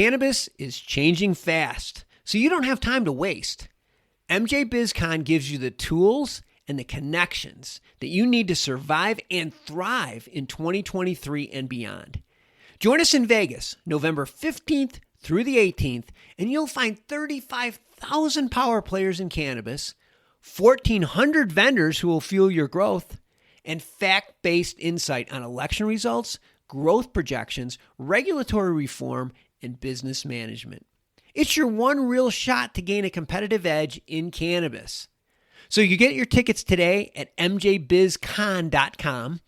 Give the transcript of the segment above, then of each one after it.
Cannabis is changing fast, so you don't have time to waste. MJ BizCon gives you the tools and the connections that you need to survive and thrive in 2023 and beyond. Join us in Vegas, November 15th through the 18th, and you'll find 35,000 power players in cannabis, 1,400 vendors who will fuel your growth, and fact-based insight on election results, growth projections, regulatory reform, and business management. It's your one real shot to gain a competitive edge in cannabis. So you get your tickets today at mjbizcon.com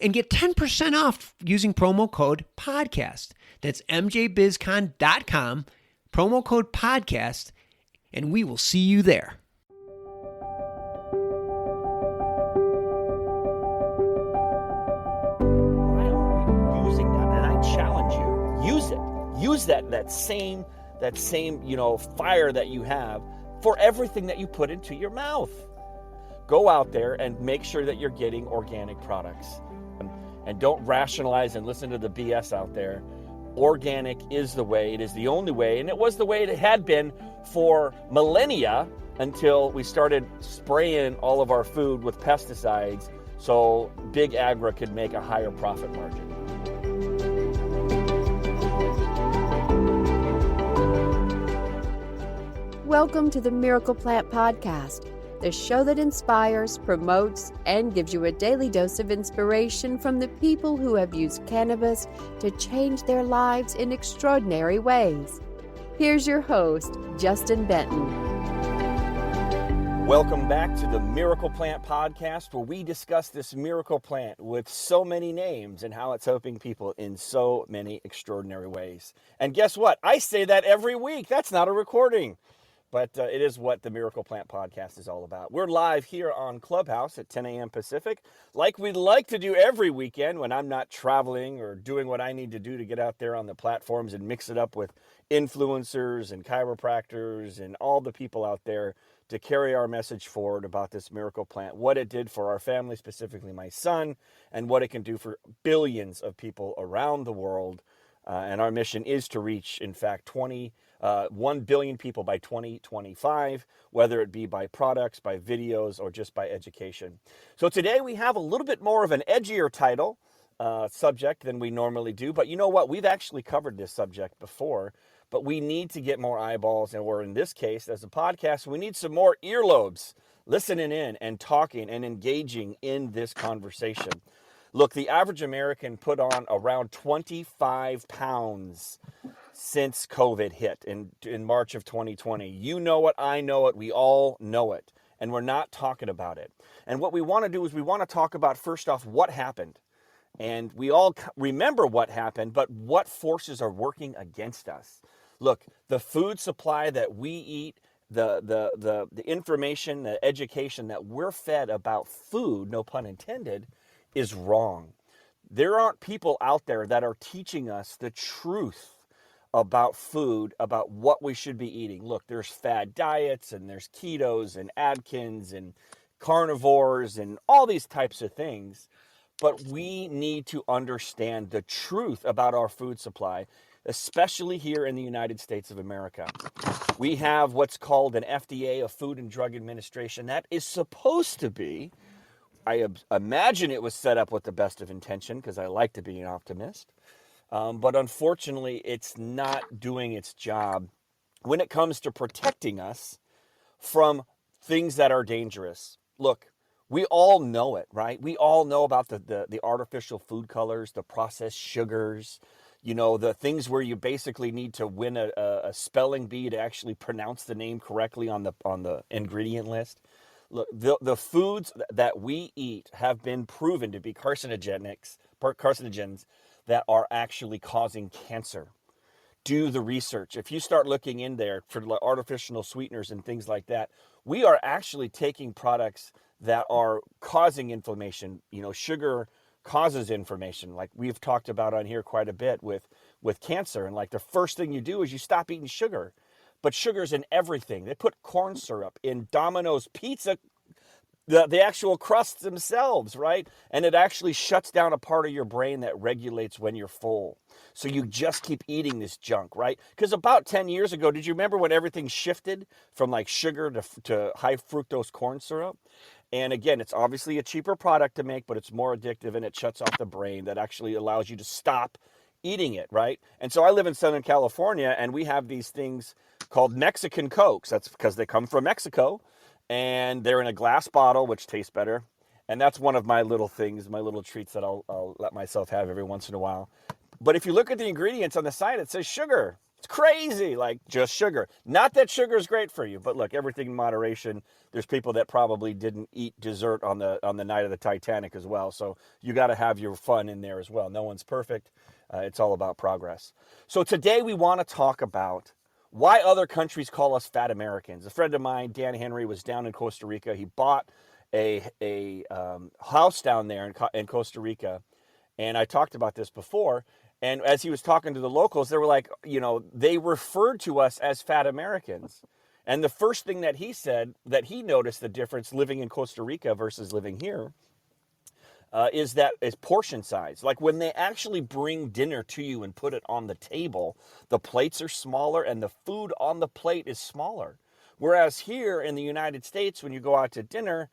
and get 10% off using promo code PODCAST. That's mjbizcon.com, promo code PODCAST, and we will see you there. Using that, and I challenge you, use it. Use that same fire that you have for everything that you put into your mouth. Go out there and make sure that you're getting organic products. And don't rationalize and listen to the BS out there. Organic is the way. It is the only way. And it was the way it had been for millennia until we started spraying all of our food with pesticides so big agri could make a higher profit margin. Welcome to the Miracle Plant Podcast, the show that inspires, promotes, and gives you a daily dose of inspiration from the people who have used cannabis to change their lives in extraordinary ways. Here's your host, Justin Benton. Welcome back to the Miracle Plant Podcast, where we discuss this miracle plant with so many names and how it's helping people in so many extraordinary ways. And guess what? I say that every week. That's not a recording. But it is what the Miracle Plant Podcast is all about. We're live here on Clubhouse at 10 a.m. Pacific, like we'd like to do every weekend when I'm not traveling or doing what I need to do to get out there on the platforms and mix it up with influencers and chiropractors and all the people out there to carry our message forward about this miracle plant, what it did for our family, specifically my son, and what it can do for billions of people around the world. And our mission is to reach, in fact, 1 billion people by 2025, whether it be by products, by videos, or just by education. So today we have a little bit more of an edgier title subject than we normally do. But you know what? We've actually covered this subject before, but we need to get more eyeballs. And in this case, as a podcast, we need some more earlobes listening in and talking and engaging in this conversation. Look, the average American put on around 25 pounds since COVID hit in March of 2020. You know it, I know it, we all know it, and we're not talking about it. And what we want to do is we want to talk about, first off, what happened. And we all remember what happened, but what forces are working against us. Look, the food supply that we eat, the information, the education that we're fed about food, no pun intended, is wrong. There aren't people out there that are teaching us the truth about food, about what we should be eating. Look, there's fad diets and there's ketos and Atkins and carnivores and all these types of things. But we need to understand the truth about our food supply, especially here in the United States of America. We have what's called an FDA, a Food and Drug Administration, that is supposed to be, I imagine it was set up with the best of intention, because I like to be an optimist. But unfortunately, it's not doing its job when it comes to protecting us from things that are dangerous. Look, we all know it, right? We all know about the artificial food colors, the processed sugars, the things where you basically need to win a spelling bee to actually pronounce the name correctly on the ingredient list. Look, the foods that we eat have been proven to be carcinogens that are actually causing cancer. Do the research. If you start looking in there for artificial sweeteners and things like that, we are actually taking products that are causing inflammation. Sugar causes inflammation, like we've talked about on here quite a bit with cancer. And like the first thing you do is you stop eating sugar. But sugar's in everything. They put corn syrup in Domino's pizza the actual crusts themselves, right? And it actually shuts down a part of your brain that regulates when you're full. So you just keep eating this junk, right? Because about 10 years ago, did you remember when everything shifted from like sugar to high fructose corn syrup? And again, it's obviously a cheaper product to make, but it's more addictive and it shuts off the brain. That actually allows you to stop eating it, right? And so I live in Southern California, and we have these things called Mexican Cokes. That's because they come from Mexico, and they're in a glass bottle, which tastes better. And that's one of my little things, my little treats that I'll let myself have every once in a while. But if you look at the ingredients on the side, it says sugar. It's crazy, like just sugar. Not that sugar is great for you, but look, everything in moderation. There's people that probably didn't eat dessert on the night of the Titanic as well. So you got to have your fun in there as well. No one's perfect. It's all about progress. So today we want to talk about why other countries call us fat Americans. A friend of mine, Dan Henry, was down in Costa Rica. He bought a house down there in Costa Rica. And I talked about this before. And as he was talking to the locals, they were like, they referred to us as fat Americans. And the first thing that he said, that he noticed the difference living in Costa Rica versus living here, is portion size. Like when they actually bring dinner to you and put it on the table, the plates are smaller and the food on the plate is smaller. Whereas here in the United States, when you go out to dinner,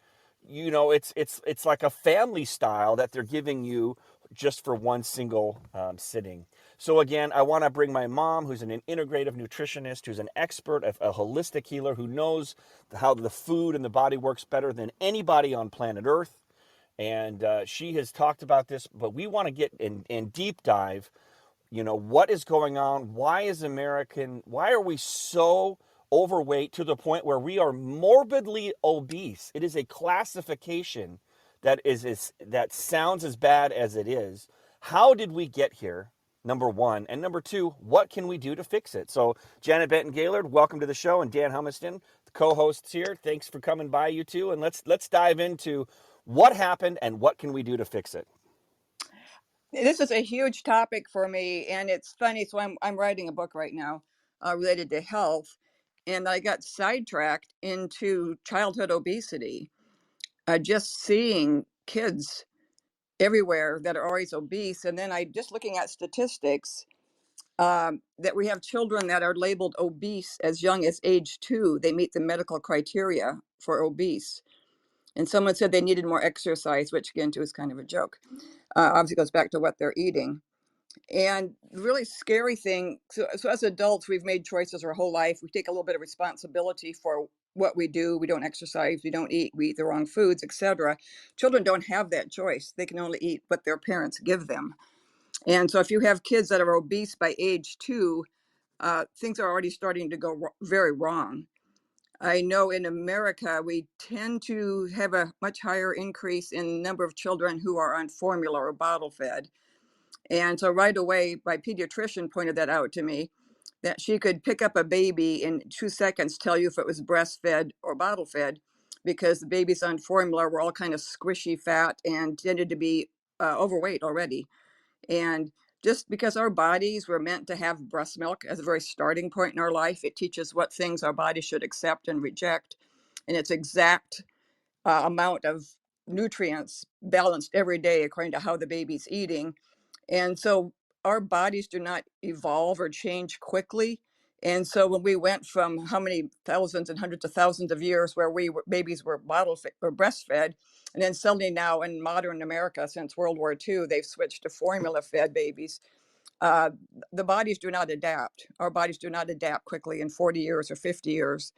it's like a family style that they're giving you just for one single sitting. So again, I want to bring my mom, who's an integrative nutritionist, who's an expert, a holistic healer, who knows how the food and the body works better than anybody on planet Earth. And she has talked about this, but we want to get in deep dive, what is going on? Why are we so overweight to the point where we are morbidly obese? It is a classification that sounds as bad as it is. How did we get here? Number one. And number two, what can we do to fix it? So Janet Benton-Gailard, welcome to the show, and Dan Humiston, the co-hosts here. Thanks for coming by, you two. And let's dive into what happened and what can we do to fix it. This is a huge topic for me, and it's funny. So I'm writing a book right now related to health, and I got sidetracked into childhood obesity. Just seeing kids everywhere that are always obese, and then I just looking at statistics that we have children that are labeled obese as young as age 2. They meet the medical criteria for obese, and someone said they needed more exercise, which again too is kind of a joke. Obviously goes back to what they're eating. And the really scary thing, so as adults, we've made choices our whole life. We take a little bit of responsibility for what we do. We don't exercise, we don't eat, we eat the wrong foods, etc. Children don't have that choice. They can only eat what their parents give them. And so if you have kids that are obese by age 2, things are already starting to go very wrong. I know in America, we tend to have a much higher increase in number of children who are on formula or bottle fed. And so right away, my pediatrician pointed that out to me, that she could pick up a baby in 2 seconds, tell you if it was breastfed or bottle fed, because the babies on formula were all kind of squishy fat and tended to be overweight already. And just because our bodies were meant to have breast milk as a very starting point in our life, it teaches what things our body should accept and reject. And its exact amount of nutrients balanced every day according to how the baby's eating. And so our bodies do not evolve or change quickly. And so when we went from how many thousands and hundreds of thousands of years where babies were or breastfed, and then suddenly now in modern America since World War II, they've switched to formula fed babies. The bodies do not adapt. Our bodies do not adapt quickly in 40 years or 50 years.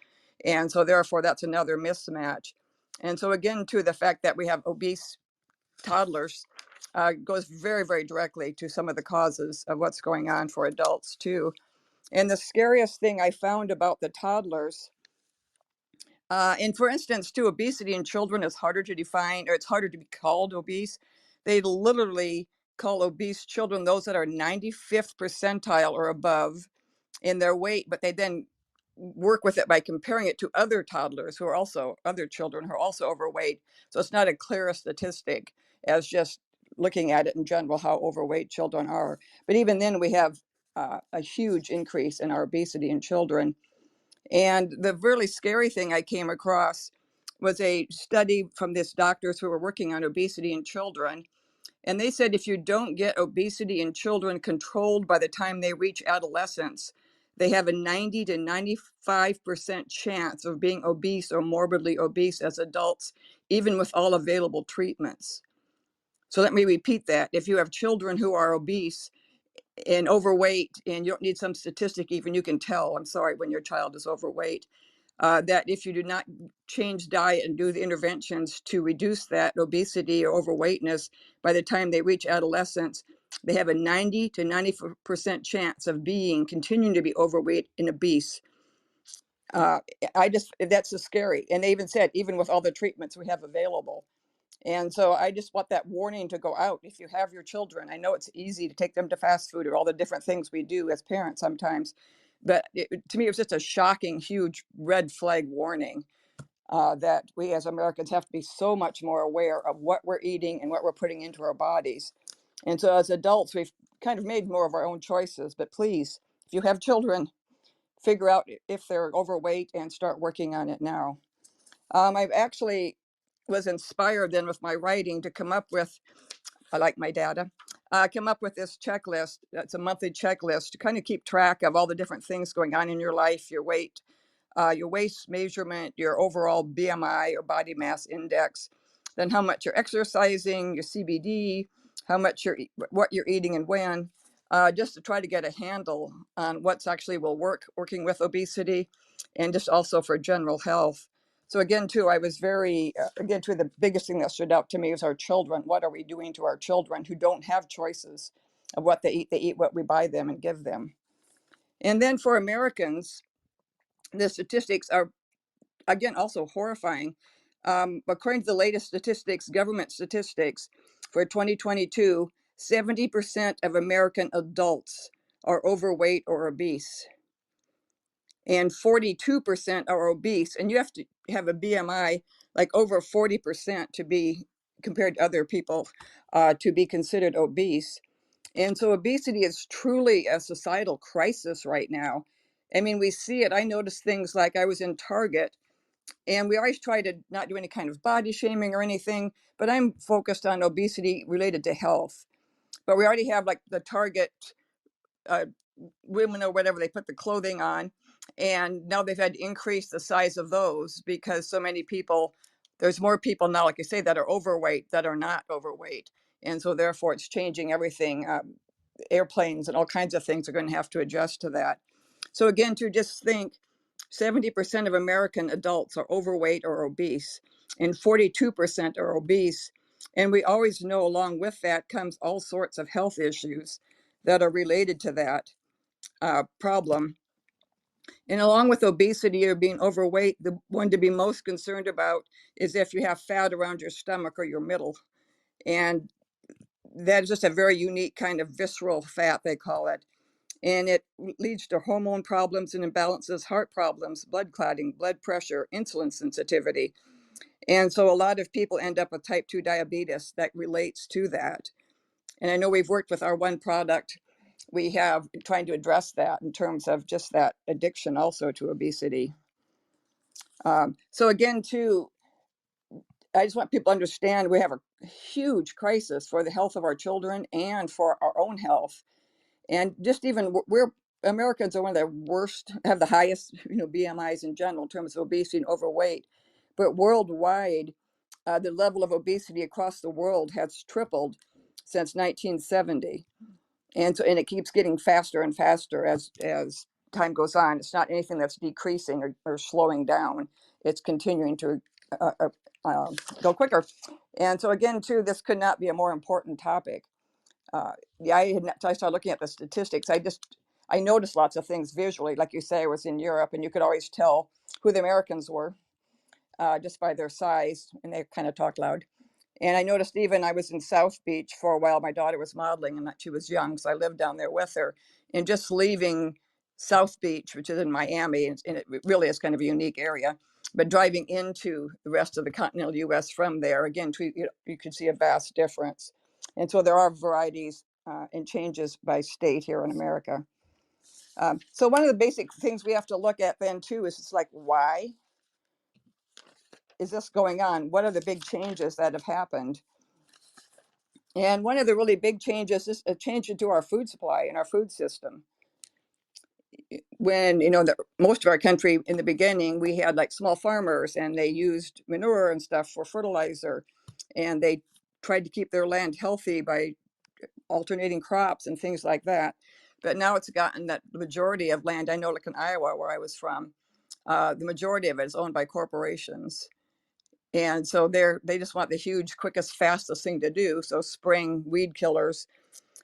And so therefore that's another mismatch. And so again, to the fact that we have obese toddlers goes very, very directly to some of the causes of what's going on for adults too. And the scariest thing I found about the toddlers, and for instance, too, obesity in children is harder to define, or it's harder to be called obese. They literally call obese children those that are 95th percentile or above in their weight, but they then work with it by comparing it to other toddlers who are also other children who are also overweight. So it's not a clear statistic as just looking at it in general, how overweight children are. But even then we have a huge increase in our obesity in children. And the really scary thing I came across was a study from this doctors who were working on obesity in children. And they said if you don't get obesity in children controlled by the time they reach adolescence, they have a 90 to 95% chance of being obese or morbidly obese as adults, even with all available treatments. So let me repeat that. If you have children who are obese and overweight, and you don't need some statistic, even you can tell, I'm sorry, when your child is overweight, that if you do not change diet and do the interventions to reduce that obesity or overweightness, by the time they reach adolescence, they have a 90 to 90% chance of continuing to be overweight and obese. That's just scary. And they even said, even with all the treatments we have available. And so I just want that warning to go out. If you have your children, I know it's easy to take them to fast food or all the different things we do as parents sometimes, but to me, it was just a shocking, huge red flag warning that we as Americans have to be so much more aware of what we're eating and what we're putting into our bodies. And so as adults, we've kind of made more of our own choices, but please, if you have children, figure out if they're overweight and start working on it now. I've actually was inspired then with my writing to come up with, I like my data, come up with this checklist. That's a monthly checklist to kind of keep track of all the different things going on in your life, your weight, your waist measurement, your overall BMI or body mass index, then how much you're exercising, your CBD, what you're eating and when, just to try to get a handle on what's actually will working with obesity, and just also for general health. So again, too, I was the biggest thing that stood out to me is our children. What are we doing to our children who don't have choices of what they eat? They eat what we buy them and give them. And then for Americans, the statistics are, again, also horrifying. According to the latest statistics, government statistics for 2022, 70% of American adults are overweight or obese, and 42% are obese. And you have to have a BMI like over 40% to be compared to other people to be considered obese. And so obesity is truly a societal crisis right now. I mean, we see it. I noticed things like I was in Target, and we always try to not do any kind of body shaming or anything, but I'm focused on obesity related to health. But we already have like the Target women or whatever, they put the clothing on, and now they've had to increase the size of those because so many people, there's more people now, like you say, that are overweight that are not overweight. And so therefore it's changing everything. Airplanes and all kinds of things are going to have to adjust to that. So again, to just think 70% of American adults are overweight or obese, and 42% are obese. And we always know along with that comes all sorts of health issues that are related to that problem. And along with obesity or being overweight, the one to be most concerned about is if you have fat around your stomach or your middle. And that is just a very unique kind of visceral fat, they call it. And it leads to hormone problems and imbalances, heart problems, blood clotting, blood pressure, insulin sensitivity. And so a lot of people end up with type 2 diabetes that relates to that. And I know we've worked with our one product. We have trying to address that in terms of just that addiction also to obesity. So again, too, I just want people to understand we have a huge crisis for the health of our children and for our own health. And just even Americans are one of the worst, have the highest, BMIs in general in terms of obesity and overweight. But worldwide, the level of obesity across the world has tripled since 1970. And it keeps getting faster and faster as time goes on. It's not anything that's decreasing or slowing down. It's continuing to go quicker. And so again, too, this could not be a more important topic. I started looking at the statistics. I noticed lots of things visually. Like you say, I was in Europe, and you could always tell who the Americans were just by their size, and they kind of talk loud. And I noticed even I was in South Beach for a while. My daughter was modeling, and she was young, so I lived down there with her. And just leaving South Beach, which is in Miami, and it really is kind of a unique area, but driving into the rest of the continental U.S. from there, again, you could see a vast difference. And so there are varieties and changes by state here in America. So one of the basic things we have to look at then, too, is it's like, why is this going on? What are the big changes that have happened? And one of the really big changes is a change into our food supply and our food system. When, most of our country in the beginning, we had like small farmers and they used manure and stuff for fertilizer. And they tried to keep their land healthy by alternating crops and things like that. But now it's gotten that the majority of land, I know like in Iowa where I was from, the majority of it is owned by corporations. And so they just want the huge, quickest, fastest thing to do. So spraying weed killers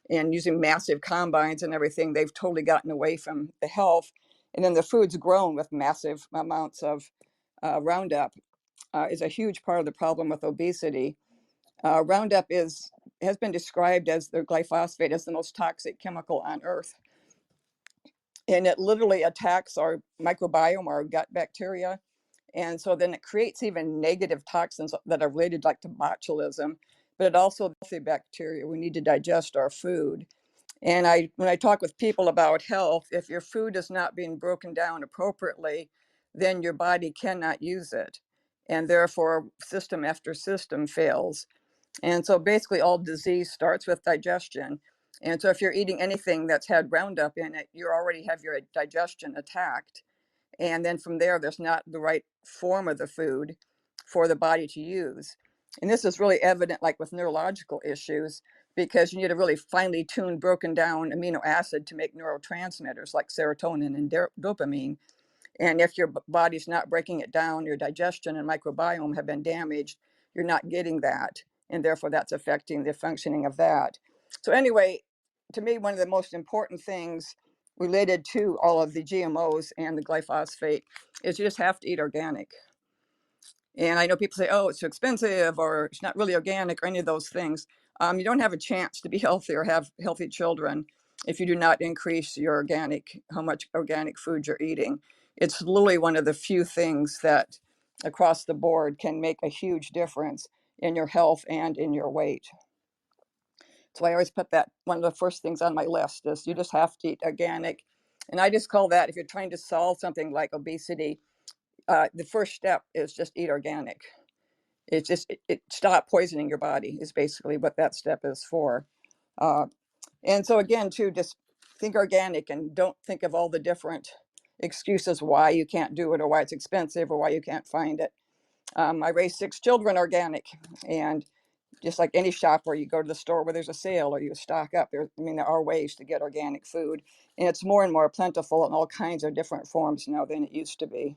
and using massive combines and everything, they've totally gotten away from the health. And then the food's grown with massive amounts of Roundup is a huge part of the problem with obesity. Roundup has been described as the glyphosate as the most toxic chemical on Earth. And it literally attacks our microbiome, our gut bacteria. And so then it creates even negative toxins that are related like to botulism, but it also healthy bacteria. We need to digest our food. And when I talk with people about health, if your food is not being broken down appropriately, then your body cannot use it. And therefore, system after system fails. And so basically all disease starts with digestion. And so if you're eating anything that's had Roundup in it, you already have your digestion attacked. And then from there, there's not the right form of the food for the body to use. And this is really evident like with neurological issues, because you need a really finely tuned, broken down amino acid to make neurotransmitters like serotonin and dopamine. And if your body's not breaking it down, your digestion and microbiome have been damaged, you're not getting that. And therefore, that's affecting the functioning of that. So anyway, to me, one of the most important things related to all of the GMOs and the glyphosate is you just have to eat organic. And I know people say, oh, it's too expensive or it's not really organic or any of those things. You don't have a chance to be healthy or have healthy children if you do not increase your how much organic food you're eating. It's literally one of the few things that across the board can make a huge difference in your health and in your weight. So I always put that one of the first things on my list is you just have to eat organic. And I just call that, if you're trying to solve something like obesity, the first step is just eat organic. It's just stop poisoning your body is basically what that step is for. And so again, too, just think organic and don't think of all the different excuses why you can't do it or why it's expensive or why you can't find it. I raised 6 children organic, and just like any shop where you go to the store where there's a sale or you stock up, there are ways to get organic food, and it's more and more plentiful in all kinds of different forms now than it used to be.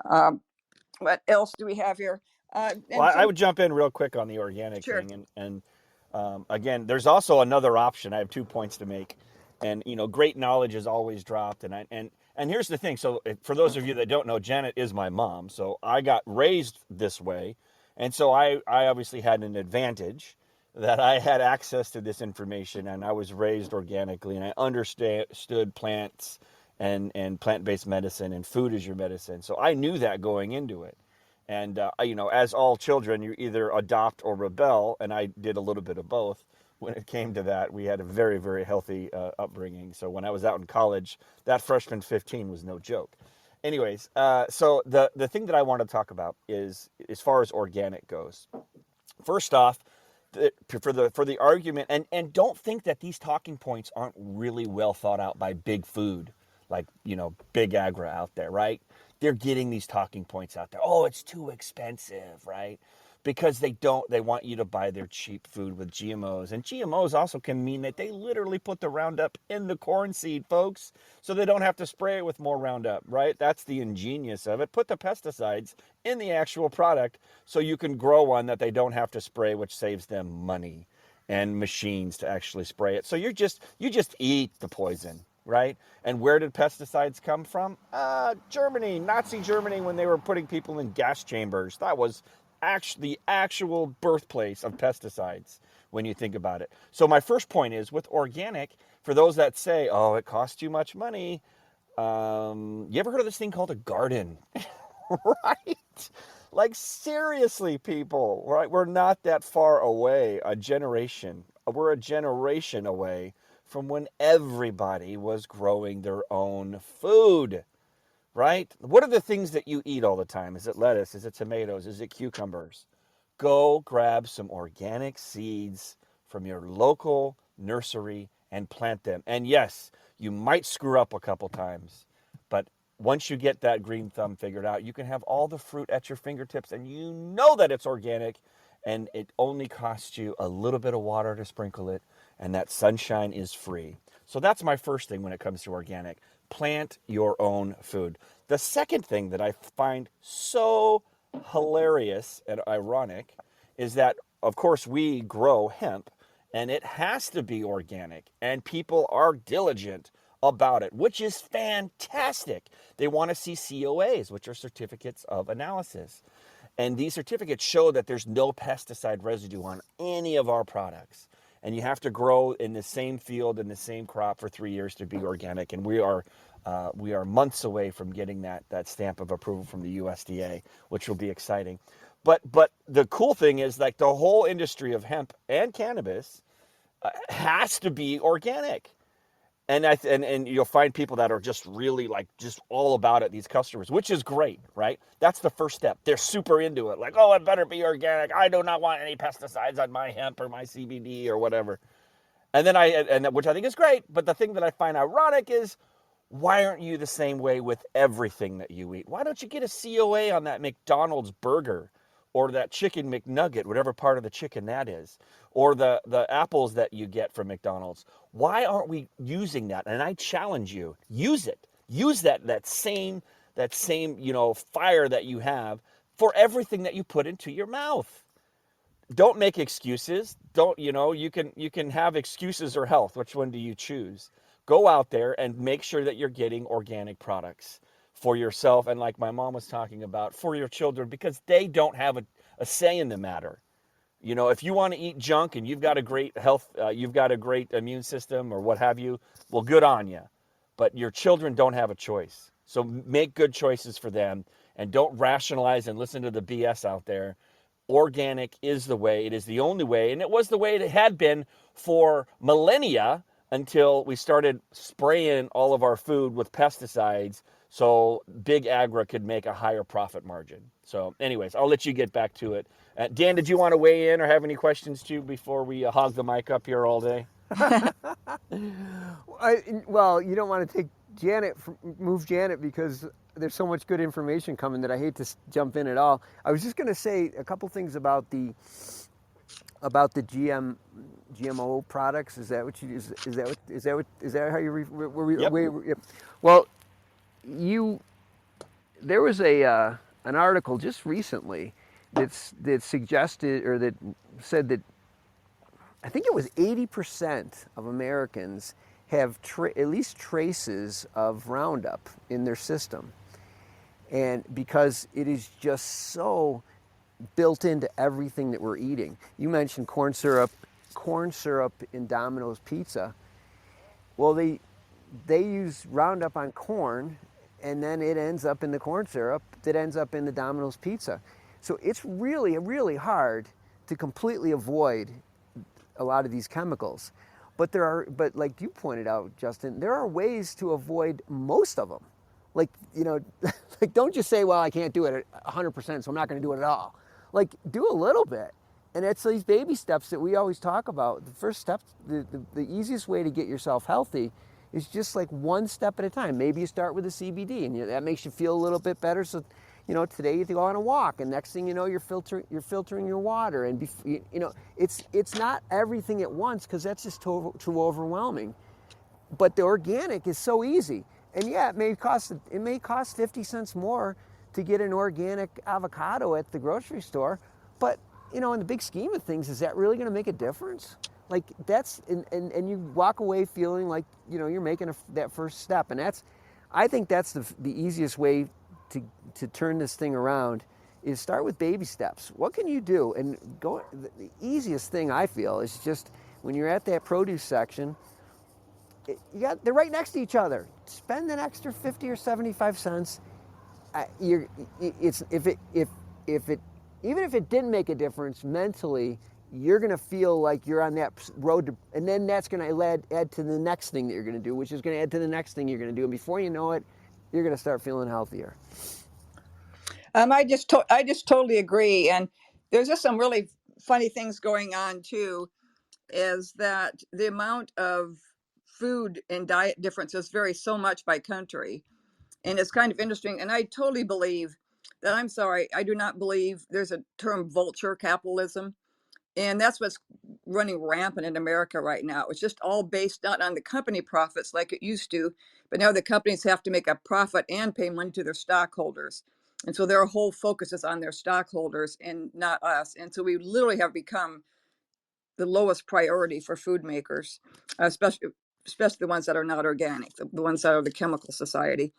What else do we have here? Well, I would jump in real quick on the organic Sure. thing, and again, there's also another option. I have 2 points to make, and great knowledge is always dropped, and here's the thing. So for those of you that don't know, Janet is my mom, so I got raised this way, and so I obviously had an advantage that I had access to this information, and I was raised organically, and I understood plants and plant-based medicine, and food is your medicine. So I knew that going into it. And, as all children, you either adopt or rebel, and I did a little bit of both. When it came to that, we had a very, very healthy upbringing. So when I was out in college, that freshman 15 was no joke. Anyways, so the thing that I want to talk about is, as far as organic goes, first off, for the argument, and don't think that these talking points aren't really well thought out by big food, like, big agra out there, right? They're getting these talking points out there. Oh, it's too expensive, right? Because they want you to buy their cheap food with GMOs. And GMOs also can mean that they literally put the Roundup in the corn seed, folks, so they don't have to spray it with more Roundup, right? That's the ingenious of it. Put the pesticides in the actual product so you can grow one that they don't have to spray, which saves them money and machines to actually spray it. So you just eat the poison, right? And where did pesticides come from? Germany, Nazi Germany, when they were putting people in gas chambers. That was the actual birthplace of pesticides when you think about it. So my first point is, with organic, for those that say, oh, it costs too much money, you ever heard of this thing called a garden? Right? Like, seriously, people, right? We're not that far away. We're a generation away from when everybody was growing their own food, right? What are the things that you eat all the time? Is it lettuce? Is it tomatoes? Is it cucumbers? Go grab some organic seeds from your local nursery and plant them. And yes, you might screw up a couple times, but once you get that green thumb figured out, you can have all the fruit at your fingertips, and you know that it's organic, and it only costs you a little bit of water to sprinkle it, and that sunshine is free. So that's my first thing when it comes to organic. Plant your own food. The second thing that I find so hilarious and ironic is that, of course, we grow hemp, and it has to be organic, and people are diligent about it, which is fantastic. They want to see COAs, which are certificates of analysis. And these certificates show that there's no pesticide residue on any of our products. And you have to grow in the same field in the same crop for 3 years to be organic. And we are months away from getting that stamp of approval from the USDA, which will be exciting. But the cool thing is, like, the whole industry of hemp and cannabis has to be organic. And you'll find people that are just really just all about it, these customers, which is great, right? That's the first step. They're super into it. Like, oh, it better be organic. I do not want any pesticides on my hemp or my CBD or whatever. And then which I think is great. But the thing that I find ironic is, why aren't you the same way with everything that you eat? Why don't you get a COA on that McDonald's burger or that chicken McNugget, whatever part of the chicken that is, or the apples that you get from McDonald's? Why aren't we using that? And I challenge you, use it. Use that same fire that you have for everything that you put into your mouth. Don't make excuses. You can have excuses or health. Which one do you choose? Go out there and make sure that you're getting organic products for yourself, and, like my mom was talking about, for your children, because they don't have a say in the matter. If you want to eat junk and you've got a great health, you've got a great immune system or what have you, well, good on you. But your children don't have a choice. So make good choices for them, and don't rationalize and listen to the BS out there. Organic is the way. It is the only way. And it was the way it had been for millennia, until we started spraying all of our food with pesticides so big agri could make a higher profit margin. So anyways, I'll let you get back to it. Dan, did you want to weigh in or have any questions too before we hog the mic up here all day? Well, you don't want to move Janet, because there's so much good information coming that I hate to jump in at all. I was just going to say a couple things about the GMO products. Is that what you is that how you Yep. Well, there was an article just recently that suggested, or that said that I think it was 80% of Americans have at least traces of Roundup in their system, and because it is just so built into everything that we're eating. You mentioned corn syrup in Domino's pizza. Well, they use Roundup on corn, and then it ends up in the corn syrup that ends up in the Domino's pizza. So it's really, really hard to completely avoid a lot of these chemicals. But like you pointed out, Justin, there are ways to avoid most of them. Like, like, don't just say, well, I can't do it at 100%, so I'm not going to do it at all. Like, do a little bit. And it's these baby steps that we always talk about. The first step, the easiest way to get yourself healthy is just like one step at a time. Maybe you start with a CBD, and that makes you feel a little bit better. So, today you go on a walk, and next thing you know, you're filtering your water. And it's not everything at once, because that's just too overwhelming. But the organic is so easy. And yeah, it may cost 50 cents more to get an organic avocado at the grocery store, but in the big scheme of things, is that really going to make a difference? Like, that's and you walk away feeling like you're making that first step, and I think that's the easiest way to turn this thing around, is start with baby steps. What can you do? And the easiest thing I feel is just when you're at that produce section, they're right next to each other. Spend an extra 50 or 75 cents. Even if it didn't make a difference mentally, you're going to feel like you're on that road and then that's going to add to the next thing that you're going to do, which is going to add to the next thing you're going to do. And before you know it, you're going to start feeling healthier. I just totally agree. And there's just some really funny things going on too, is that the amount of food and diet differences vary so much by country. And it's kind of interesting. And I totally believe that, I'm sorry, I do not believe there's a term vulture capitalism. And that's what's running rampant in America right now. It's just all based not on the company profits like it used to, but now the companies have to make a profit and pay money to their stockholders. And so their whole focus is on their stockholders and not us. And so we literally have become the lowest priority for food makers, especially the ones that are not organic, the ones that are the chemical society.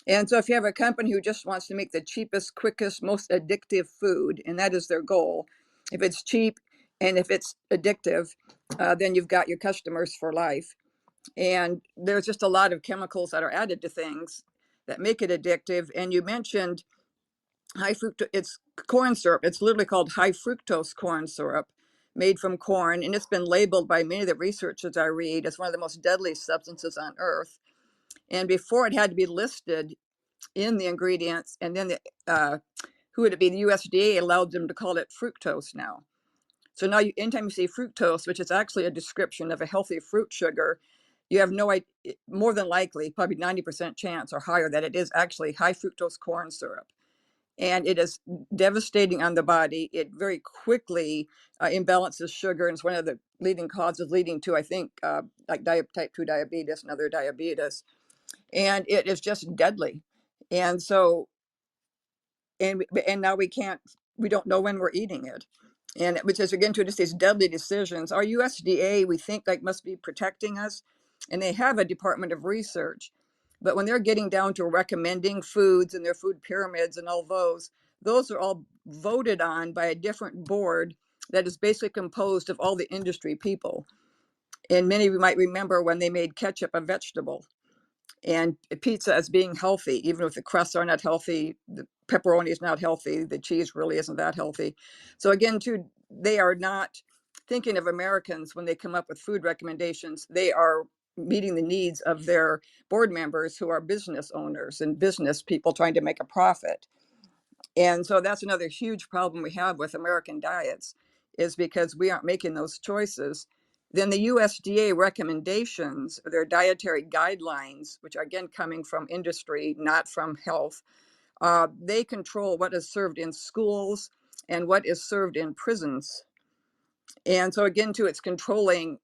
And so if you have a company who just wants to make the cheapest, quickest, most addictive food, and that is their goal, if it's cheap and if it's addictive, then you've got your customers for life. And there's just a lot of chemicals that are added to things that make it addictive. And you mentioned high fructose, it's corn syrup. It's literally called high fructose corn syrup, made from corn. And it's been labeled by many of the researchers I read as one of the most deadly substances on earth. And before, it had to be listed in the ingredients, and then who would it be? The USDA allowed them to call it fructose now. So now, anytime you see fructose, which is actually a description of a healthy fruit sugar, you have no idea, more than likely, probably 90% chance or higher, that it is actually high fructose corn syrup. And it is devastating on the body. It very quickly imbalances sugar, and it's one of the leading causes leading to, I think, like type 2 diabetes and other diabetes. And it is just deadly. And so, and now we don't know when we're eating it. And which is again to just these deadly decisions. Our USDA, we think, like, must be protecting us, and they have a Department of Research. But when they're getting down to recommending foods and their food pyramids and all those are all voted on by a different board that is basically composed of all the industry people. And many of you might remember when they made ketchup a vegetable, and pizza as being healthy, even if the crusts are not healthy, the pepperoni is not healthy, the cheese really isn't that healthy. So again, too, they are not thinking of Americans when they come up with food recommendations. They are meeting the needs of their board members who are business owners and business people trying to make a profit. And so that's another huge problem we have with American diets, is because we aren't making those choices. Then the USDA recommendations, their dietary guidelines, which are again coming from industry, not from health, they control what is served in schools and what is served in prisons. And so again, too, it's controlling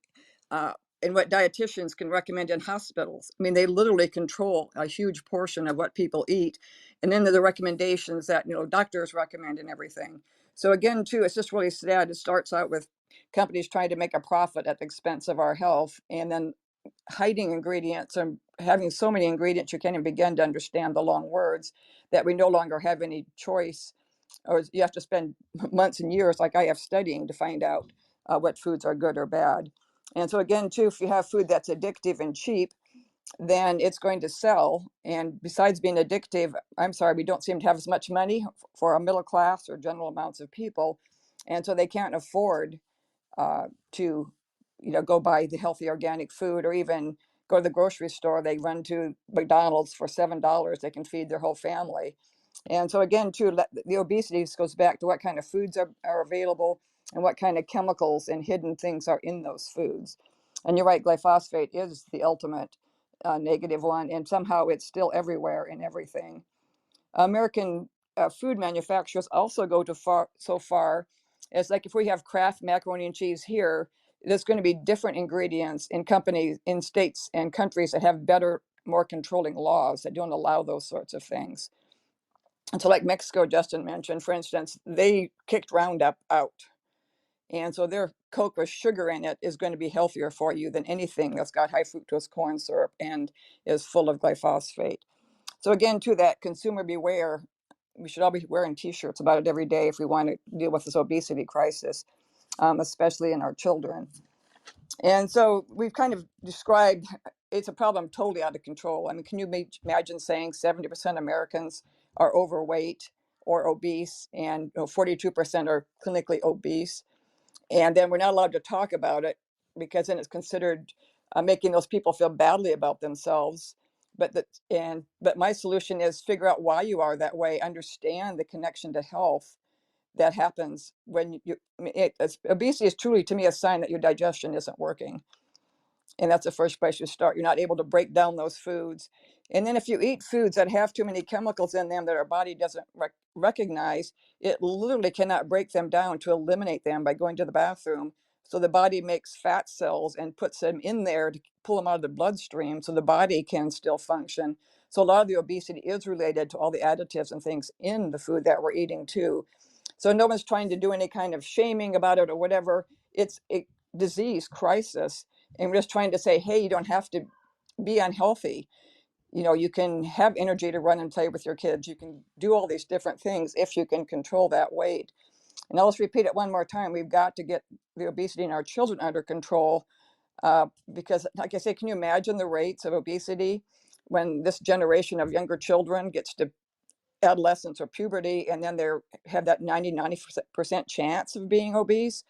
and what dietitians can recommend in hospitals. I mean, they literally control a huge portion of what people eat. And then the recommendations that, doctors recommend and everything. So again, too, it's just really sad. It starts out with companies trying to make a profit at the expense of our health, and then hiding ingredients and having so many ingredients you can't even begin to understand the long words, that we no longer have any choice, or you have to spend months and years, like I have, studying to find out what foods are good or bad. And so again, too, if you have food that's addictive and cheap, then it's going to sell. And besides being addictive, I'm sorry, we don't seem to have as much money for a middle class or general amounts of people. And so they can't afford to, go buy the healthy organic food, or even go to the grocery store. They run to McDonald's for $7. They can feed their whole family. And so again, too, the obesity goes back to what kind of foods are available and what kind of chemicals and hidden things are in those foods. And you're right, glyphosate is the ultimate negative one, and somehow it's still everywhere in everything. American food manufacturers also go so far as, like, if we have Kraft macaroni and cheese here, there's going to be different ingredients in companies, in states and countries that have better, more controlling laws that don't allow those sorts of things. And so, like Mexico, Justin mentioned, for instance, they kicked Roundup out. And so their Coke with sugar in it is going to be healthier for you than anything that's got high fructose corn syrup and is full of glyphosate. So again, to that consumer beware, we should all be wearing T-shirts about it every day if we want to deal with this obesity crisis, especially in our children. And so we've kind of described it's a problem totally out of control. I mean, can you imagine saying 70% Americans are overweight or obese, and 42% are clinically obese? And then we're not allowed to talk about it, because then it's considered making those people feel badly about themselves. but my solution is figure out why you are that way, understand the connection to health that happens when obesity is truly, to me, a sign that your digestion isn't working. And that's the first place you start. You're not able to break down those foods. And then if you eat foods that have too many chemicals in them that our body doesn't recognize, it literally cannot break them down to eliminate them by going to the bathroom. So the body makes fat cells and puts them in there to pull them out of the bloodstream so the body can still function. So a lot of the obesity is related to all the additives and things in the food that we're eating too. So no one's trying to do any kind of shaming about it or whatever. It's a disease crisis. And we're just trying to say, hey, you don't have to be unhealthy. You can have energy to run and play with your kids. You can do all these different things if you can control that weight. And I'll just repeat it one more time. We've got to get the obesity in our children under control because, like I say, can you imagine the rates of obesity when this generation of younger children gets to adolescence or puberty, and then they have that 90% chance of being obese?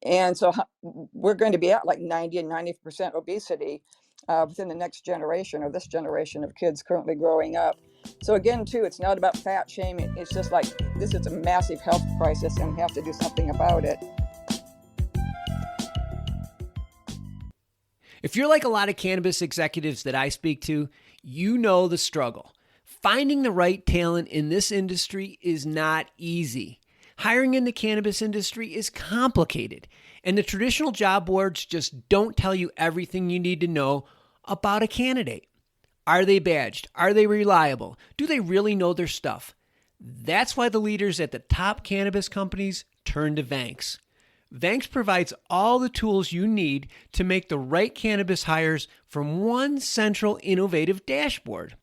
And so we're going to be at like 90 and 90% obesity within the next generation, or this generation of kids currently growing up. So again, too, it's not about fat shaming. It's just like, this is a massive health crisis and we have to do something about it. If you're like a lot of cannabis executives that I speak to, you know the struggle. Finding the right talent in this industry is not easy. Hiring in the cannabis industry is complicated, and the traditional job boards just don't tell you everything you need to know about a candidate. Are they badged? Are they reliable? Do they really know their stuff? That's why the leaders at the top cannabis companies turn to Vanx. Vanx provides all the tools you need to make the right cannabis hires from one central innovative dashboard.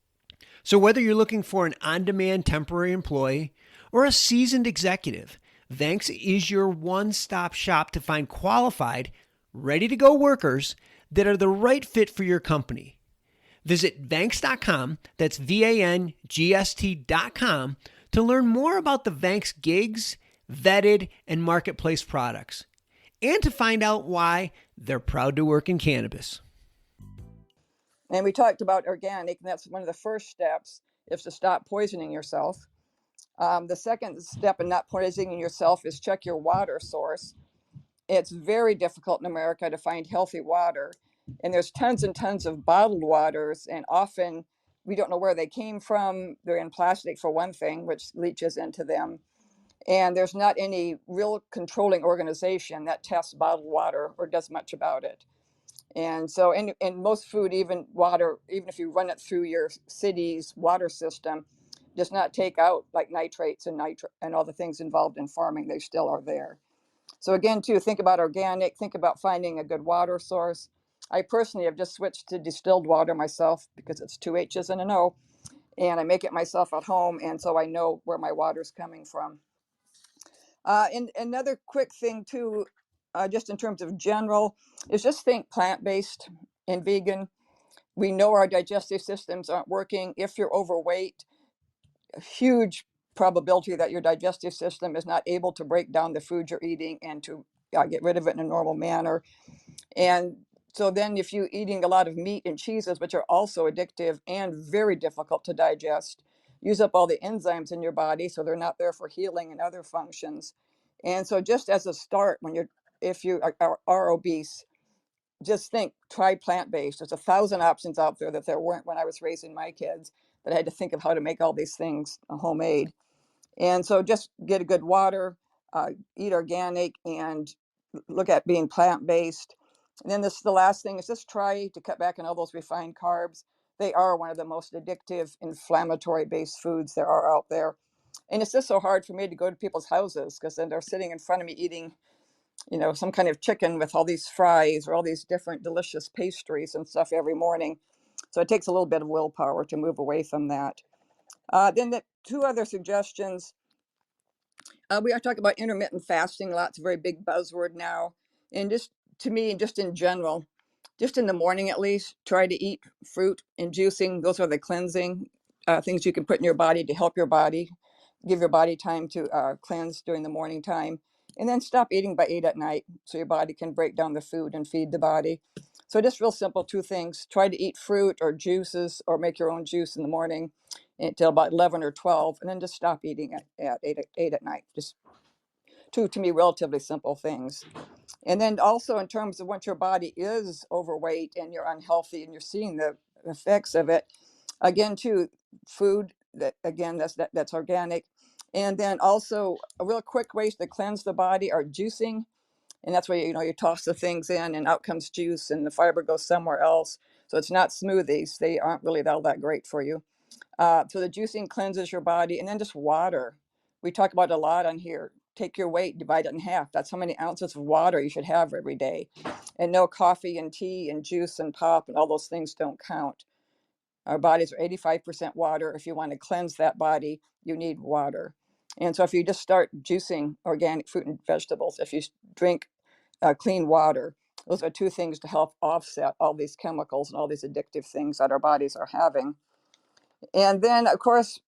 So whether you're looking for an on-demand temporary employee or a seasoned executive, Vanx is your one-stop shop to find qualified, ready-to-go workers that are the right fit for your company. Visit Vanx.com, that's VANGST.com, to learn more about the Vanx gigs, vetted, and marketplace products, and to find out why they're proud to work in cannabis. And we talked about organic, and that's one of the first steps, is to stop poisoning yourself. The second step in not poisoning yourself is check your water source. It's very difficult in America to find healthy water, and there's tons and tons of bottled waters, and often we don't know where they came from. They're in plastic, for one thing, which leaches into them. And there's not any real controlling organization that tests bottled water or does much about it. And so in most food, even water, even if you run it through your city's water system, does not take out like nitrates and all the things involved in farming. They still are there. So again, too, think about organic, think about finding a good water source. I personally have just switched to distilled water myself because it's 2 H's and an O, and I make it myself at home, and so I know where my water's coming from. And another quick thing too, just in terms of general, is just think plant-based and vegan. We know our digestive systems aren't working. If you're overweight, a huge probability that your digestive system is not able to break down the food you're eating and to get rid of it in a normal manner. And so then if you're eating a lot of meat and cheeses, which are also addictive and very difficult to digest, use up all the enzymes in your body, so they're not there for healing and other functions. And so just as a start, if you are obese, just try plant-based. There's 1,000 options out there that there weren't when I was raising my kids, that I had to think of how to make all these things homemade. And so just get a good water, eat organic, and look at being plant-based. And then the last thing is just try to cut back on all those refined carbs. They are one of the most addictive, inflammatory-based foods there are out there. And it's just so hard for me to go to people's houses because then they're sitting in front of me eating, some kind of chicken with all these fries or all these different delicious pastries and stuff every morning. So it takes a little bit of willpower to move away from that. Then the 2 other suggestions. We are talking about intermittent fasting. Lots of very big buzzword now. And just to me, just in general, just in the morning at least, try to eat fruit and juicing. Those are the cleansing things you can put in your body to help your body, give your body time to cleanse during the morning time. And then stop eating by 8 at night so your body can break down the food and feed the body. So just real simple, two things. Try to eat fruit or juices or make your own juice in the morning until about 11 or 12, and then just stop eating at 8 at night. Just two, to me, relatively simple things. And then also in terms of once your body is overweight and you're unhealthy and you're seeing the effects of it, again, too, food, that's organic. And then also a real quick ways to cleanse the body are juicing. And that's where, you toss the things in and out comes juice and the fiber goes somewhere else. So it's not smoothies. They aren't really all that great for you. So the juicing cleanses your body. And then just water. We talk about it a lot on here. Take your weight, divide it in half. That's how many ounces of water you should have every day. And no coffee and tea and juice and pop and all those things don't count. Our bodies are 85% water. If you want to cleanse that body, you need water. And so if you just start juicing organic fruit and vegetables, if you drink clean water, those are two things to help offset all these chemicals and all these addictive things that our bodies are having. And then, of course,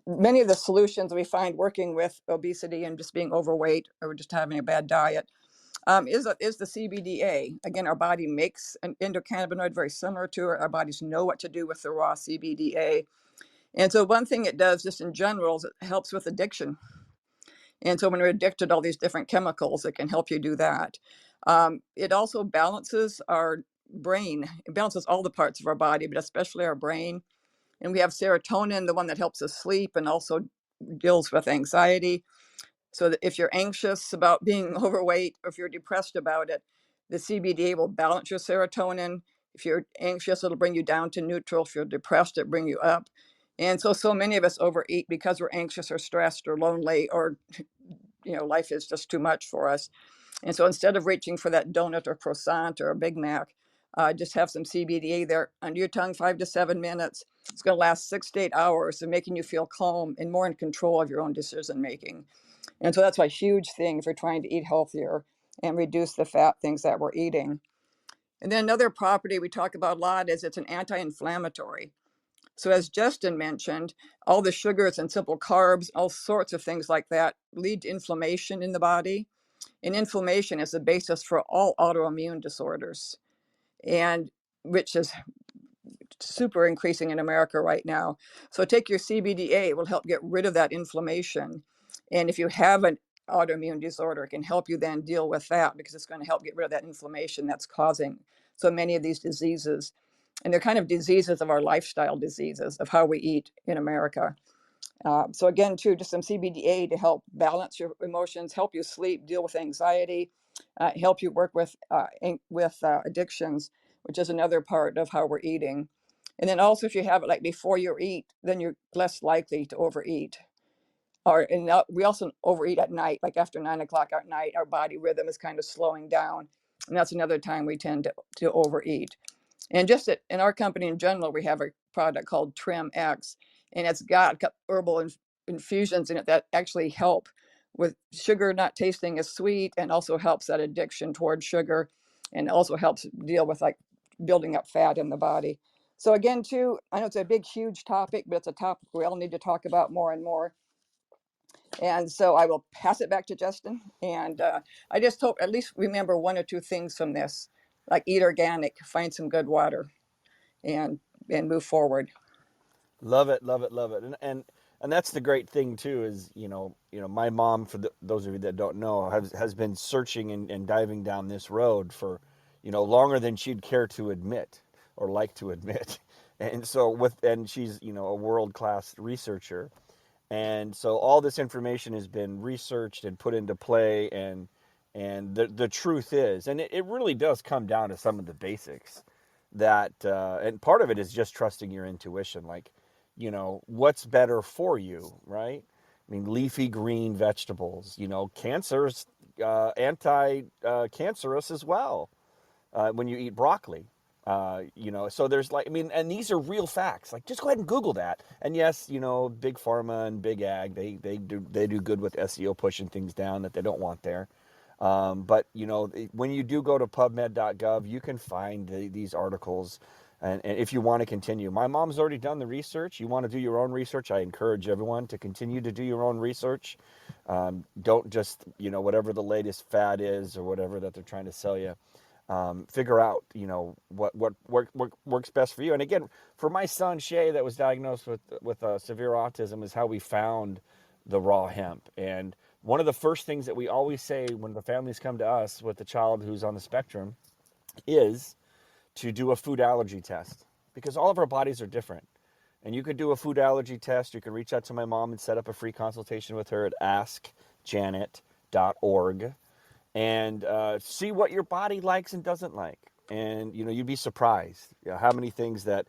many of the solutions we find working with obesity and just being overweight or just having a bad diet is the CBDA. Again, our body makes an endocannabinoid very similar to it. Our bodies know what to do with the raw CBDA. And so one thing it does just in general is it helps with addiction. And so when we're addicted to all these different chemicals, it can help you do that. It also balances our brain. It balances all the parts of our body, but especially our brain. And we have serotonin, the one that helps us sleep and also deals with anxiety. So that if you're anxious about being overweight or if you're depressed about it, the CBDA will balance your serotonin. If you're anxious, it'll bring you down to neutral. If you're depressed, it'll bring you up. And so many of us overeat because we're anxious or stressed or lonely or, life is just too much for us. And so instead of reaching for that donut or croissant or a Big Mac, just have some CBDA there under your tongue 5 to 7 minutes. It's going to last 6 to 8 hours, and making you feel calm and more in control of your own decision making. And so that's a huge thing if you're trying to eat healthier and reduce the fat things that we're eating. And then another property we talk about a lot is it's an anti-inflammatory. So as Justin mentioned, all the sugars and simple carbs, all sorts of things like that lead to inflammation in the body. And inflammation is the basis for all autoimmune disorders, and which is super increasing in America right now. So take your CBDA, it will help get rid of that inflammation. And if you have an autoimmune disorder, it can help you then deal with that because it's going to help get rid of that inflammation that's causing so many of these diseases. And they're kind of diseases of our lifestyle diseases of how we eat in America. So again, too, just some CBDA to help balance your emotions, help you sleep, deal with anxiety, help you work with addictions, which is another part of how we're eating. And then also, if you have it like before you eat, then you're less likely to overeat. We also overeat at night, like after 9 o'clock at night, our body rhythm is kind of slowing down. And that's another time we tend to overeat. And just in our company in general, we have a product called Trim X, and it's got herbal infusions in it that actually help with sugar not tasting as sweet, and also helps that addiction towards sugar, and also helps deal with like building up fat in the body. So again, too, I know it's a big, huge topic, but it's a topic we all need to talk about more and more. And so I will pass it back to Justin. And I just hope at least remember one or two things from this, like eat organic, find some good water, and move forward. Love it, love it, love it. And that's the great thing too is, my mom, for those of you that don't know, has been searching and diving down this road for, longer than she'd care to admit or like to admit. And so she's, a world-class researcher. And so all this information has been researched and put into play, and the truth is, and it really does come down to some of the basics that, and part of it is just trusting your intuition, like, what's better for you, right? I mean, leafy green vegetables, cancer's anti-cancerous as well when you eat broccoli. So there's and these are real facts. Like, just go ahead and Google that. And yes, big pharma and big ag, they do good with SEO pushing things down that they don't want there. But when you do go to PubMed.gov, you can find these articles. And if you want to continue, my mom's already done the research. You want to do your own research, I encourage everyone to continue to do your own research. Don't just, whatever the latest fad is or whatever that they're trying to sell you. Figure out, what works best for you. And again, for my son Shay, that was diagnosed with severe autism, is how we found the raw hemp. And one of the first things that we always say when the families come to us with a child who's on the spectrum is to do a food allergy test, because all of our bodies are different. And you could do a food allergy test. You can reach out to my mom and set up a free consultation with her at askjanet.org and see what your body likes and doesn't like. And, you'd be surprised how many things that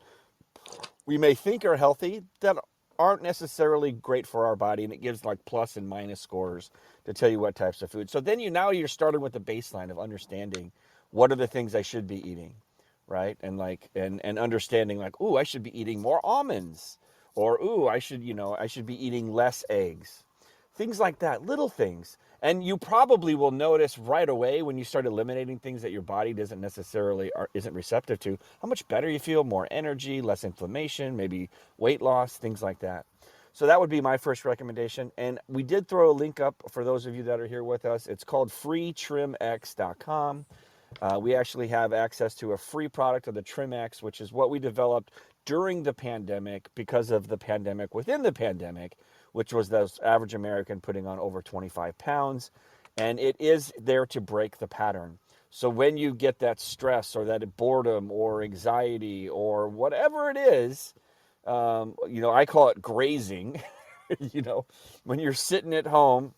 we may think are healthy that aren't necessarily great for our body. And it gives like plus and minus scores to tell you what types of food. So then you're starting with the baseline of understanding what are the things I should be eating, right? And and understanding like, ooh, I should be eating more almonds, or ooh, I should be eating less eggs. Things like that, little things. And you probably will notice right away when you start eliminating things that your body doesn't necessarily isn't receptive to, how much better you feel, more energy, less inflammation, maybe weight loss, things like that. So that would be my first recommendation. And we did throw a link up for those of you that are here with us. It's called freetrimx.com. We actually have access to a free product of the TrimX, which is what we developed during the pandemic because of the pandemic within the pandemic, which was the average American putting on over 25 pounds. And it is there to break the pattern. So when you get that stress or that boredom or anxiety or whatever it is, I call it grazing, when you're sitting at home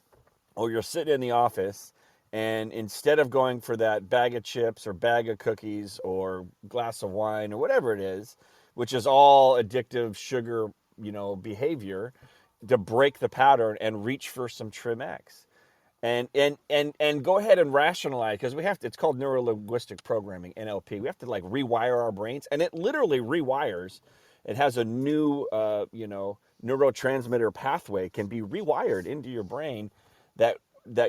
or you're sitting in the office, and instead of going for that bag of chips or bag of cookies or glass of wine or whatever it is, which is all addictive sugar, behavior, to break the pattern and reach for some TrimX. And go ahead and rationalize, because it's called neuro-linguistic programming, NLP. We have to rewire our brains, and it literally rewires. It has a new, neurotransmitter pathway can be rewired into your brain that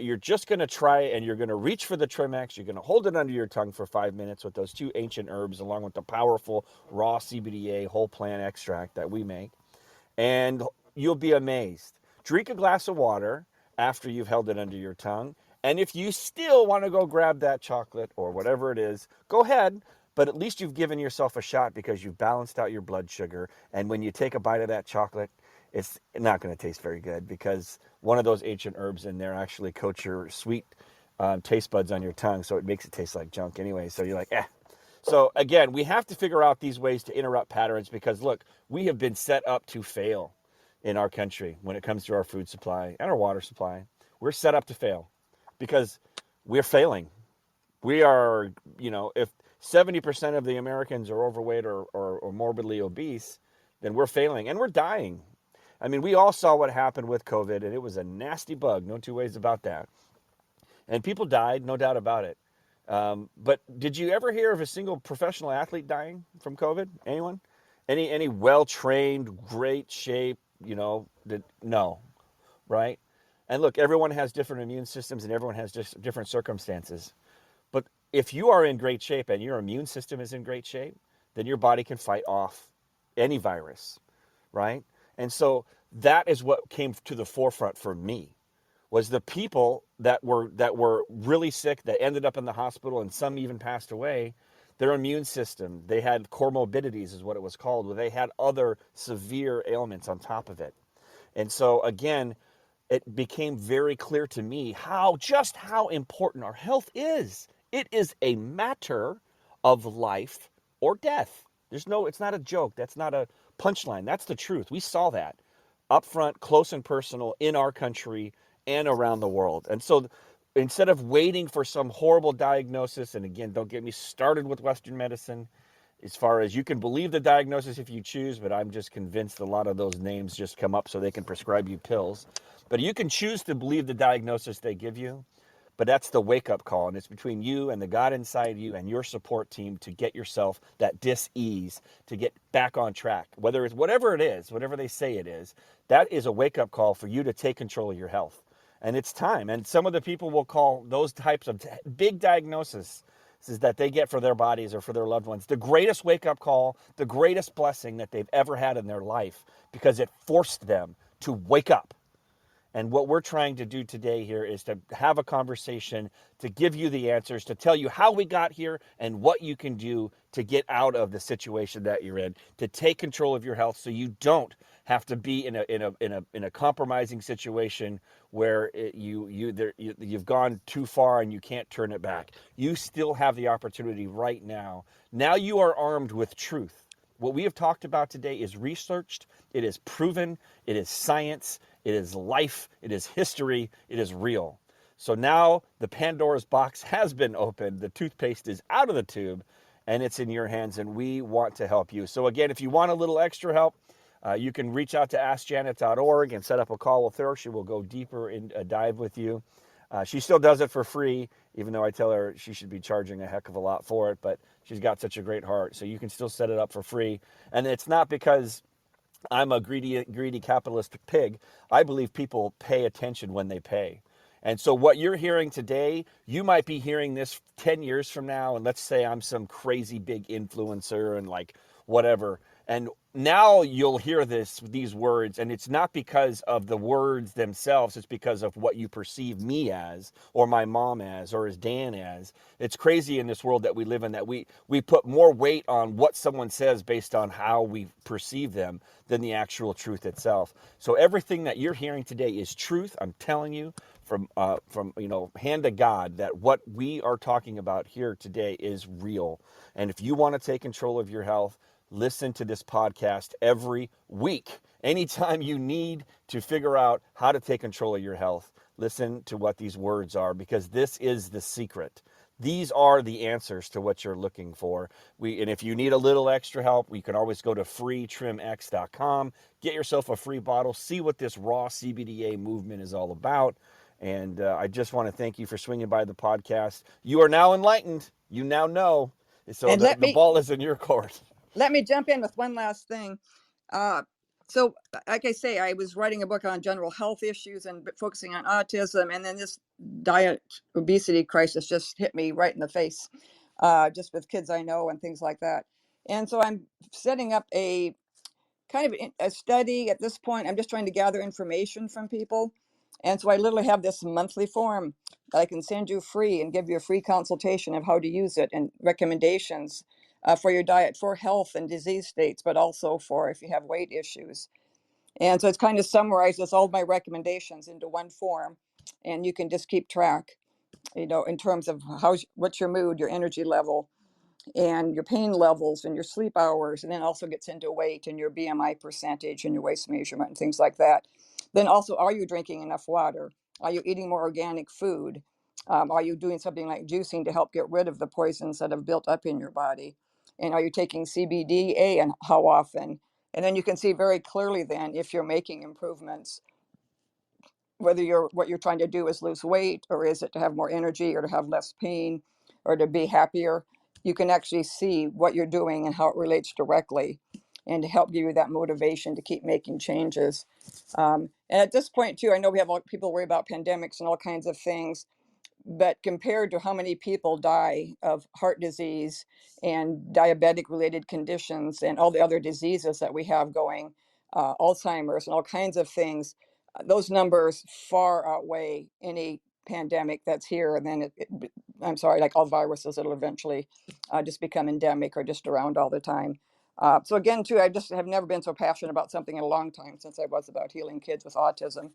you're just going to try, and you're going to reach for the TrimX. You're going to hold it under your tongue for 5 minutes with those 2 ancient herbs, along with the powerful raw CBDA whole plant extract that we make. And you'll be amazed. Drink a glass of water after you've held it under your tongue. And if you still want to go grab that chocolate or whatever it is, go ahead. But at least you've given yourself a shot, because you've balanced out your blood sugar. And when you take a bite of that chocolate, it's not going to taste very good, because one of those ancient herbs in there actually coats your sweet taste buds on your tongue. So it makes it taste like junk anyway. So you're like, eh. So again, we have to figure out these ways to interrupt patterns, because look, we have been set up to fail in our country when it comes to our food supply and our water supply. We're set up to fail because we're failing. We are, if 70% of the Americans are overweight or morbidly obese, then we're failing and we're dying. I mean, we all saw what happened with COVID, and it was a nasty bug. No two ways about that. And people died, no doubt about it. But did you ever hear of a single professional athlete dying from COVID? Anyone? Any well-trained, great shape, no, right? And look, everyone has different immune systems and everyone has just different circumstances. But if you are in great shape and your immune system is in great shape, then your body can fight off any virus, right? And so that is what came to the forefront for me, was the people that were really sick, that ended up in the hospital, and some even passed away. Their immune system, they had comorbidities is what it was called, where they had other severe ailments on top of it. And so again, it became very clear to me how important our health is. It is a matter of life or death. It's not a joke. That's not a punchline. That's the truth. We saw that up front, close and personal, in our country and around the world. And so instead of waiting for some horrible diagnosis, and again, don't get me started with Western medicine, as far as you can believe the diagnosis if you choose, but I'm just convinced a lot of those names just come up so they can prescribe you pills. But you can choose to believe the diagnosis they give you, but that's the wake-up call, and it's between you and the God inside you and your support team to get yourself that dis-ease, to get back on track. Whether it's whatever it is, whatever they say it is, that is a wake-up call for you to take control of your health. And it's time. And some of the people will call those types of big diagnoses that they get for their bodies or for their loved ones the greatest wake-up call, the greatest blessing that they've ever had in their life, because it forced them to wake up. And what we're trying to do today here is to have a conversation, to give you the answers, to tell you how we got here and what you can do to get out of the situation that you're in, to take control of your health so you don't have to be in a compromising situation where you've gone too far and you can't turn it back. You still have the opportunity right now. Now you are armed with truth. What we have talked about today is researched, it is proven, it is science, it is life, it is history, it is real. So now the Pandora's box has been opened, the toothpaste is out of the tube, and it's in your hands, and we want to help you. So again, if you want a little extra help, you can reach out to askjanet.org and set up a call with her. She will go deeper in a dive with you. She still does it for free, even though I tell her she should be charging a heck of a lot for it, but she's got such a great heart. So you can still set it up for free. And it's not because I'm a greedy capitalist pig. I believe people pay attention when they pay. And so what you're hearing today, you might be hearing this 10 years from now. And let's say I'm some crazy big influencer and like whatever. And now you'll hear these words, and it's not because of the words themselves. It's because of what you perceive me as, or my mom as, or as Dan as. It's crazy in this world that we live in that we put more weight on what someone says based on how we perceive them than the actual truth itself. So everything that you're hearing today is truth. I'm telling you from hand to God that what we are talking about here today is real. And if you want to take control of your health, listen to this podcast every week. Anytime you need to figure out how to take control of your health, listen to what these words are, because this is the secret. These are the answers to what you're looking for. And if you need a little extra help, we can always go to freetrimx.com, get yourself a free bottle, see what this raw CBDA movement is all about. And I just want to thank you for swinging by the podcast. You are now enlightened. You now know. So And the ball is in your court. let me jump in with one last thing. So, like I say, I was writing a book on general health issues and focusing on autism, and then this diet obesity crisis just hit me right in the face, just with kids I know and things like that. And so I'm setting up a kind of a study at this point. I'm just trying to gather information from people. And so I literally have this monthly form that I can send you free and give you a free consultation of how to use it and recommendations for your diet for health and disease states, but also for if you have weight issues. And so it's kind of summarizes all my recommendations into one form. And you can just keep track, in terms of what's your mood, your energy level, and your pain levels and your sleep hours, and then also gets into weight and your BMI percentage and your waist measurement and things like that. Then also, are you drinking enough water? Are you eating more organic food? Are you doing something like juicing to help get rid of the poisons that have built up in your body? And are you taking CBDA and how often? And then you can see very clearly then if you're making improvements, whether what you're trying to do is lose weight, or is it to have more energy, or to have less pain, or to be happier. You can actually see what you're doing and how it relates directly, and to help give you that motivation to keep making changes. And at this point too, I know we have a lot of people worry about pandemics and all kinds of things, but compared to how many people die of heart disease and diabetic related conditions and all the other diseases that we have going, Alzheimer's and all kinds of things, those numbers far outweigh any pandemic that's here. And then I'm sorry, like all viruses, it'll eventually just become endemic or just around all the time. So again, too, I just have never been so passionate about something in a long time, since I was about healing kids with autism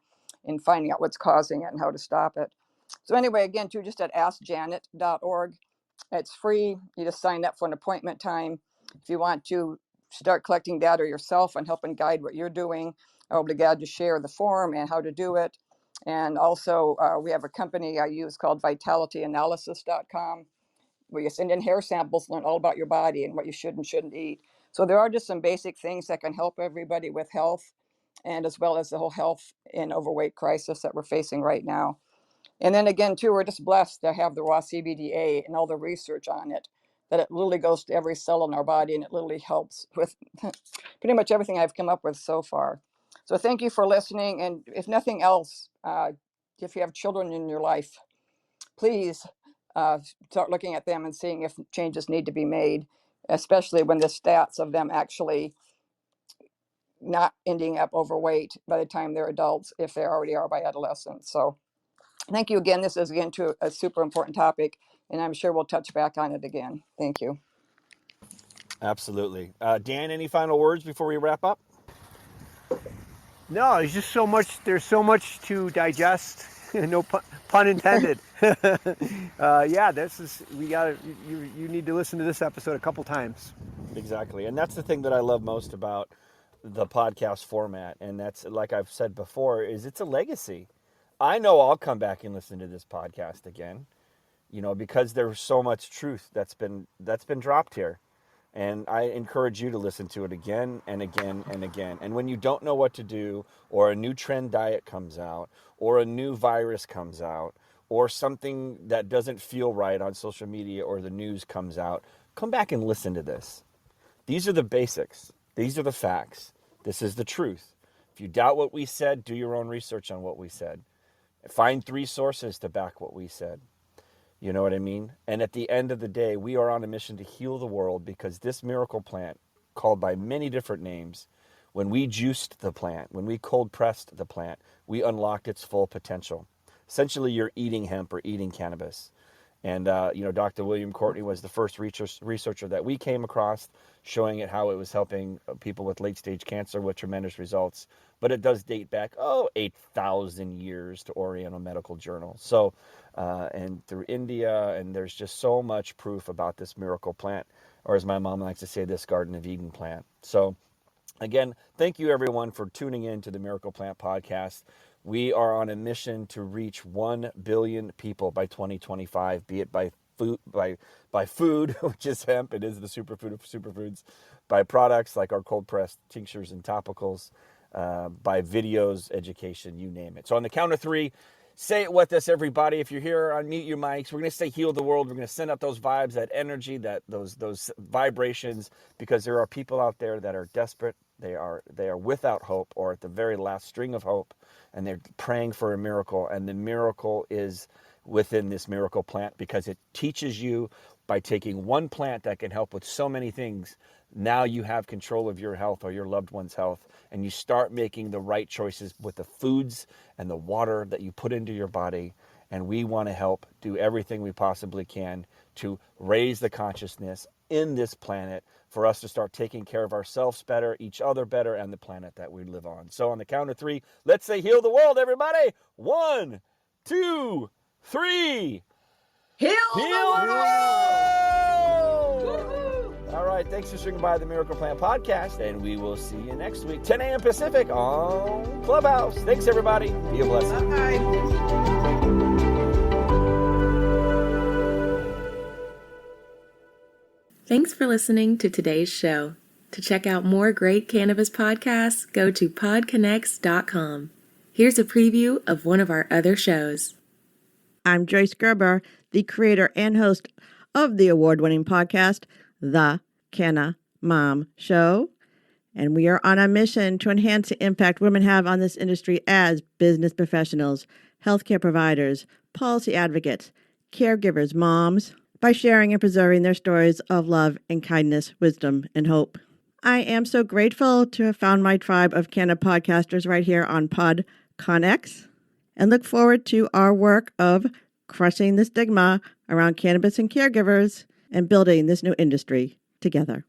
and finding out what's causing it and how to stop it. So anyway, again, too, just at askjanet.org. It's free. You just sign up for an appointment time. If you want to start collecting data yourself and help and guide what you're doing, I'll be glad to share the form and how to do it. And also, we have a company I use called vitalityanalysis.com, where you send in hair samples, learn all about your body and what you should and shouldn't eat. So there are just some basic things that can help everybody with health, and as well as the whole health and overweight crisis that we're facing right now. And then again, too, we're just blessed to have the raw CBDA and all the research on it, that it literally goes to every cell in our body, and it literally helps with pretty much everything I've come up with so far. So thank you for listening. And if nothing else, if you have children in your life, please start looking at them and seeing if changes need to be made, especially when the stats of them actually not ending up overweight by the time they're adults, if they already are by adolescents. So thank you again. This is again to a super important topic, and I'm sure we'll touch back on it again. Thank you. Absolutely. Dan, any final words before we wrap up? No, there's just so much. There's so much to digest. No pun intended. Yeah, this is. We got. You need to listen to this episode a couple times. Exactly. And that's the thing that I love most about the podcast format. And that's, like I've said before, is it's a legacy. I know I'll come back and listen to this podcast again, because there's so much truth that's been dropped here. And I encourage you to listen to it again and again and again. And when you don't know what to do, or a new trend diet comes out, or a new virus comes out, or something that doesn't feel right on social media or the news comes out, come back and listen to this. These are the basics. These are the facts. This is the truth. If you doubt what we said, do your own research on what we said. Find 3 sources to back what we said. You know what I mean? And at the end of the day, we are on a mission to heal the world, because this miracle plant, called by many different names, when we juiced the plant, when we cold pressed the plant, we unlocked its full potential. Essentially, you're eating hemp or eating cannabis. And, Dr. William Courtney was the first researcher that we came across, showing it how it was helping people with late-stage cancer with tremendous results. But it does date back, 8,000 years to Oriental Medical Journal. So, and through India, and there's just so much proof about this miracle plant, or as my mom likes to say, this Garden of Eden plant. So, again, thank you everyone for tuning in to the Miracle Plant Podcast. We are on a mission to reach 1 billion people by 2025, be it by food, which is hemp, it is the superfood of superfoods, by products like our cold pressed tinctures and topicals, by videos, education, you name it. So on the count of 3, say it with us, everybody. If you're here, unmute your mics. We're going to say heal the world. We're going to send out those vibes, that energy, those vibrations, because there are people out there that are desperate. They are without hope, or at the very last string of hope, and they're praying for a miracle. And the miracle is within this miracle plant, because it teaches you, by taking one plant that can help with so many things, now you have control of your health or your loved one's health, and you start making the right choices with the foods and the water that you put into your body. And we want to help do everything we possibly can to raise the consciousness in this planet, for us to start taking care of ourselves better, each other better, and the planet that we live on. So on the count of 3, let's say heal the world, everybody. 1, 2, 3. Heal the the world! All right, thanks for swinging by the Miracle Plant Podcast, and we will see you next week, 10 a.m. Pacific on Clubhouse. Thanks, everybody. Be a blessing. Bye. Thanks for listening to today's show. To check out more great cannabis podcasts, go to PodConx.com. Here's a preview of one of our other shows. I'm Joyce Gerber, the creator and host of the award-winning podcast, The Canna Mom Show. And we are on a mission to enhance the impact women have on this industry as business professionals, healthcare providers, policy advocates, caregivers, moms, by sharing and preserving their stories of love and kindness, wisdom, and hope. I am so grateful to have found my tribe of Canna podcasters right here on PodConx, and look forward to our work of crushing the stigma around cannabis and caregivers and building this new industry together.